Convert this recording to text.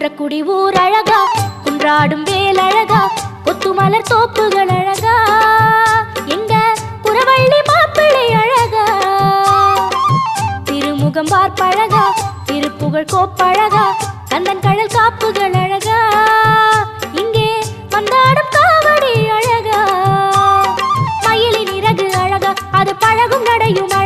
குன்றக்குடி ஊர் அழகா, குன்றாடும் வேல் அழகா, கொத்துமலர் தோப்புகள் அழகா, எங்க புறவள்ளி மாப்பிள்ளை அழகா, திருமுகம் பார்ப்பழகா, திருப்புகழ் கோப்பழகா, கந்தன் கடல் காப்புகள் அழகா, இங்கே வந்தாடும் காவடி அழகா, மயிலின் இறகு அழகா, அது பழகும் நடையும்